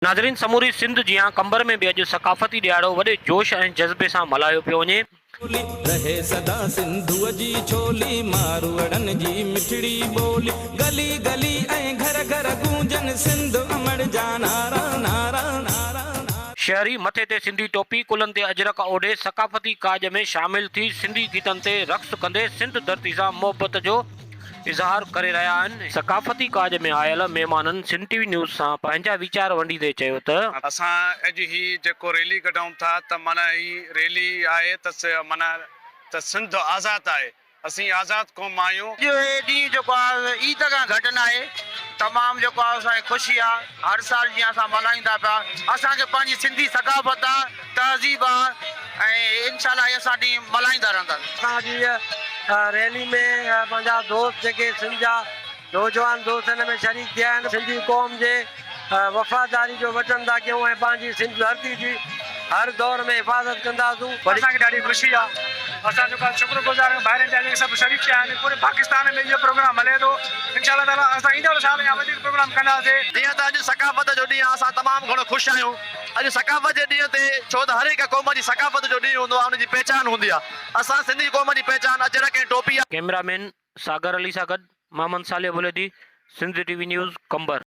नाज़रीन, समूरी सिंध जियां कंबर में भी अॼु सकाफ़ती ॾियारो वॾे जोश ऐं जज़्बे सां मल्हायो पियो वञे। रहे सदा सिंधुअ जी छोली, मारवड़न जी मिठड़ी बोली, गली गली ऐं घर घर गूंजन सिंध अमर जा नारा नारा नारा। शहरी मथे ते सिंधी टोपी, कुलनि ते अजरक ओढ़े सकाफ़ती काज में शामिल थी सिंधी गीतनि ते रक़्स कंदे सिंध धरती सां मोहबत जो इज़हार करे रहिया आहिनि। सकाफ़ती काज में आयल महिमाननि सिंध टीवी न्यूज़ सां पंहिंजा वीचार वंडीदे चयो त असां अॼु ही जेको रैली कढूं था त माना ही रैली आहे त माना त सिंध आज़ाद आहे, असीं आज़ाद क़ौम आहियूं। जो हे ॾींहुं जेको आहे ईद खां घटि न आहे, तमामु जेको आहे असांखे ख़ुशी आहे। हर साल जीअं असां मल्हाईंदा पिया, असांखे पंहिंजी सिंधी सकाफ़त आहे, तहज़ीब आहे ऐं इनशाला असां ॾींहुं मल्हाईंदा रहंदासीं। असांजी रैली में पंहिंजा दोस्त जेके सिंध जा नौजवान दोस्त हिन में शरीक थिया आहिनि। सिंधी क़ौम जे वफ़ादारी जो वचन था कयूं ऐं पंहिंजी सिंध धरती जी हर दौर में हिफ़ाज़त कंदासूं। असांखे ॾाढी ख़ुशी आहे। असां जेको आहे शुक्रगुज़ार आहियूं ॿाहिरि जा जेके सभु शरीक थिया आहिनि। पूरे पाकिस्तान में इहो प्रोग्राम हले थो। इंशाअल्लाह ताला असां ईंदड़ साल या वधीक प्रोग्राम कंदासीं। जीअं त अॼु सकाफ़त जो ॾींहुं आहे, असां तमामु घणो ख़ुशि आहियूं अॼु सकाफ़त जे ॾींहं ते, छो त हर हिकु क़ौम जी सकाफ़त जो ॾींहुं हूंदो आहे, हुनजी पहचान हूंदी आहे। असां सिंधी क़ौम जी पहचान अजरक ऐं टोपी आहे। कैमरामैन सागर अली सां गॾु मोहम्मद साले बुलेदी, सिंध टीवी न्यूज़ कंबर।